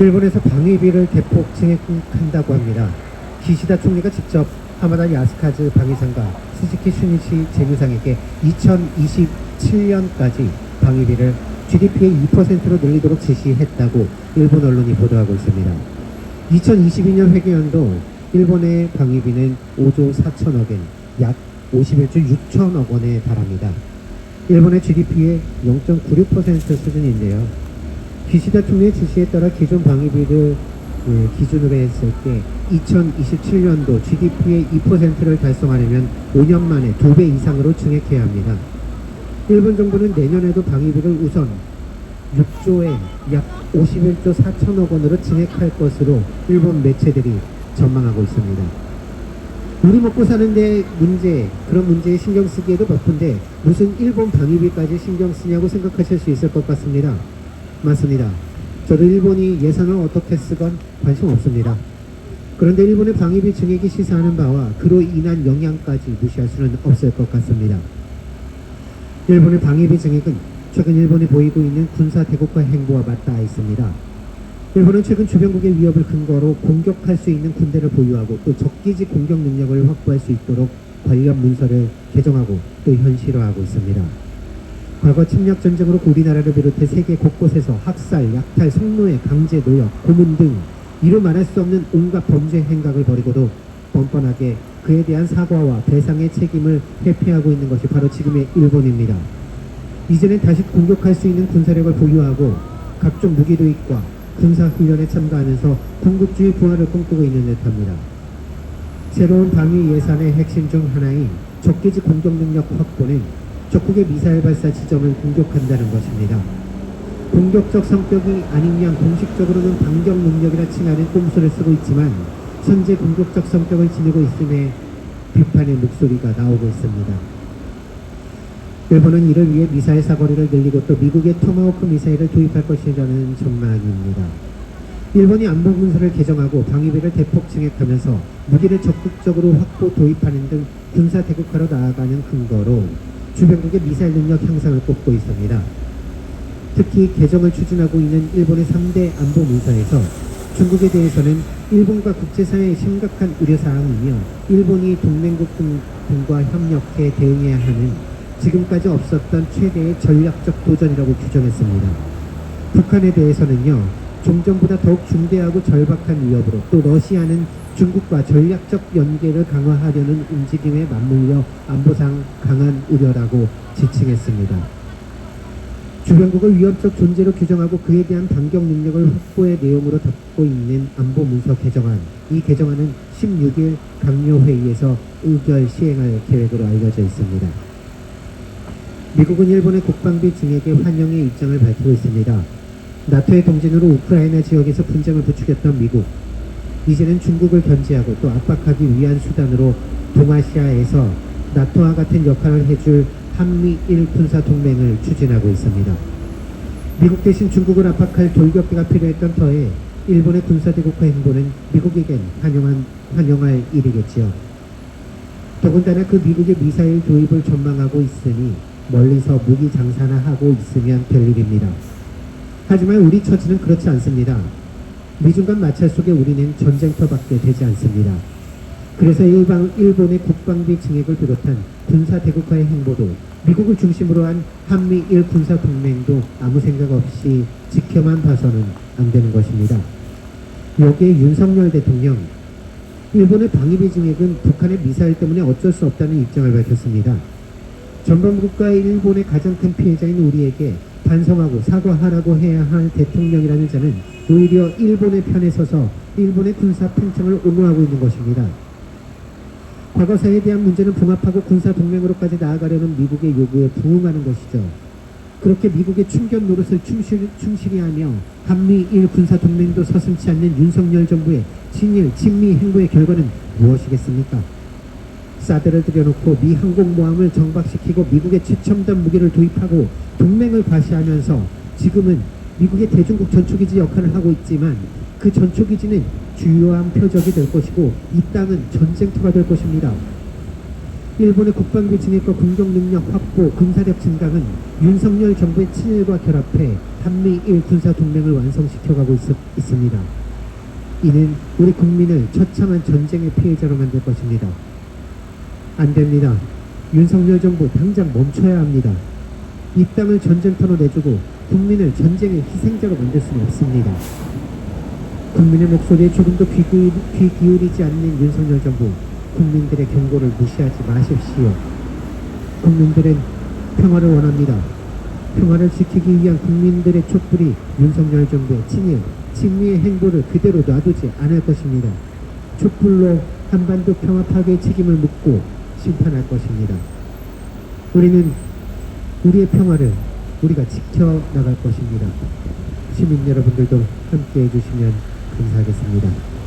일본에서 방위비를 대폭 증액한다고 합니다. 기시다 총리가 직접 하마다 야스카즈 방위상과 스즈키 슈니치 재무상에게 2027년까지 방위비를 GDP의 2%로 늘리도록 지시했다고 일본 언론이 보도하고 있습니다. 2022년 회계연도 일본의 방위비는 5조 4천억 엔, 약 51조 6천억 원에 달합니다. 일본의 GDP의 0.96% 수준인데요. 기시다 총리의 지시에 따라 기존 방위비를 기준으로 했을 때 2027년도 GDP의 2%를 달성하려면 5년 만에 2배 이상으로 증액해야 합니다. 일본 정부는 내년에도 방위비를 우선 6조엔 약 51조 4천억 원으로 증액할 것으로 일본 매체들이 전망하고 있습니다. 우리 먹고 사는데 그런 문제에 신경 쓰기에도 바쁜데 무슨 일본 방위비까지 신경 쓰냐고 생각하실 수 있을 것 같습니다. 맞습니다. 저도 일본이 예산을 어떻게 쓰건 관심 없습니다. 그런데 일본의 방위비 증액이 시사하는 바와 그로 인한 영향까지 무시할 수는 없을 것 같습니다. 일본의 방위비 증액은 최근 일본이 보이고 있는 군사 대국화 행보와 맞닿아 있습니다. 일본은 최근 주변국의 위협을 근거로 공격할 수 있는 군대를 보유하고 또 적기지 공격 능력을 확보할 수 있도록 관련 문서를 개정하고 또 현실화하고 있습니다. 과거 침략 전쟁으로 우리나라를 비롯해 세계 곳곳에서 학살, 약탈, 성노예, 강제 노역, 고문 등 이루 말할 수 없는 온갖 범죄 행각을 벌이고도 뻔뻔하게 그에 대한 사과와 배상의 책임을 회피하고 있는 것이 바로 지금의 일본입니다. 이제는 다시 공격할 수 있는 군사력을 보유하고 각종 무기도입과 군사훈련에 참가하면서 군국주의 부활을 꿈꾸고 있는 듯합니다. 새로운 방위 예산의 핵심 중 하나인 적기지 공격 능력 확보는 적국의 미사일 발사 지점을 공격한다는 것입니다. 공격적 성격이 아닌 양 공식적으로는 반격 능력이라 칭하는 꼼수를 쓰고 있지만 현재 공격적 성격을 지니고 있음에 비판의 목소리가 나오고 있습니다. 일본은 이를 위해 미사일 사거리를 늘리고 또 미국의 토마호크 미사일을 도입할 것이라는 전망입니다. 일본이 안보 문서를 개정하고 방위비를 대폭 증액하면서 무기를 적극적으로 확보 도입하는 등 군사 대국화로 나아가는 근거로 주변국의 미사일 능력 향상을 꼽고 있습니다. 특히 개정을 추진하고 있는 일본의 3대 안보 문서에서 중국에 대해서는 일본과 국제사회의 심각한 우려사항이며 일본이 동맹국 등과 협력해 대응해야 하는 지금까지 없었던 최대의 전략적 도전이라고 규정했습니다. 북한에 대해서는요, 종전보다 더욱 중대하고 절박한 위협으로 또 러시아는 중국과 전략적 연계를 강화하려는 움직임에 맞물려 안보상 강한 우려라고 지칭했습니다. 주변국을 위협적 존재로 규정하고 그에 대한 반격 능력을 확보의 내용으로 담고 있는 안보 문서 개정안. 이 개정안은 16일 강요회의에서 의결 시행할 계획으로 알려져 있습니다. 미국은 일본의 국방비 증액에 환영의 입장을 밝히고 있습니다. 나토의 동진으로 우크라이나 지역에서 분쟁을 부추겼던 미국. 이제는 중국을 견제하고 또 압박하기 위한 수단으로 동아시아에서 나토와 같은 역할을 해줄 한미일 군사동맹을 추진하고 있습니다. 미국 대신 중국을 압박할 돌격기가 필요했던 터에 일본의 군사대국화 행보는 미국에겐 환영할 일이겠지요. 더군다나 그 미국의 미사일 도입을 전망하고 있으니 멀리서 무기 장사나 하고 있으면 될 일입니다. 하지만 우리 처지는 그렇지 않습니다. 미중 간 마찰 속에 우리는 전쟁터밖에 되지 않습니다. 그래서 일본의 국방비 증액을 비롯한 군사 대국화의 행보도 미국을 중심으로 한 한미일 군사 동맹도 아무 생각 없이 지켜만 봐서는 안 되는 것입니다. 여기에 윤석열 대통령, 일본의 방위비 증액은 북한의 미사일 때문에 어쩔 수 없다는 입장을 밝혔습니다. 전범국가 일본의 가장 큰 피해자인 우리에게 반성하고 사과하라고 해야 할 대통령이라는 자는 오히려 일본의 편에 서서 일본의 군사 팽창을 옹호하고 있는 것입니다. 과거사에 대한 문제는 봉합하고 군사 동맹으로까지 나아가려는 미국의 요구에 부응하는 것이죠. 그렇게 미국의 충견 노릇을 충실히 하며 한미일 군사 동맹도 서슴지 않는 윤석열 정부의 친일 친미 행보의 결과는 무엇이겠습니까? 사드를 들여놓고 미 항공모함을 정박시키고 미국의 최첨단 무기를 도입하고 동맹을 과시하면서 지금은 미국의 대중국 전초기지 역할을 하고 있지만 그 전초기지는 주요한 표적이 될 것이고 이 땅은 전쟁터가 될 것입니다. 일본의 국방비 증액과 공격 능력 확보, 군사력 증강은 윤석열 정부의 친일과 결합해 한미일 군사 동맹을 완성시켜가고 있습니다. 이는 우리 국민을 처참한 전쟁의 피해자로 만들 것입니다. 안 됩니다. 윤석열 정부 당장 멈춰야 합니다. 이 땅을 전쟁터로 내주고 국민을 전쟁의 희생자로 만들 수는 없습니다. 국민의 목소리에 조금도 귀 기울이지 않는 윤석열 정부, 국민들의 경고를 무시하지 마십시오. 국민들은 평화를 원합니다. 평화를 지키기 위한 국민들의 촛불이 윤석열 정부의 친일, 친미의 행보를 그대로 놔두지 않을 것입니다. 촛불로 한반도 평화 파괴의 책임을 묻고 심판할 것입니다. 우리는 우리의 평화를 우리가 지켜나갈 것입니다. 시민 여러분들도 함께 해주시면 감사하겠습니다.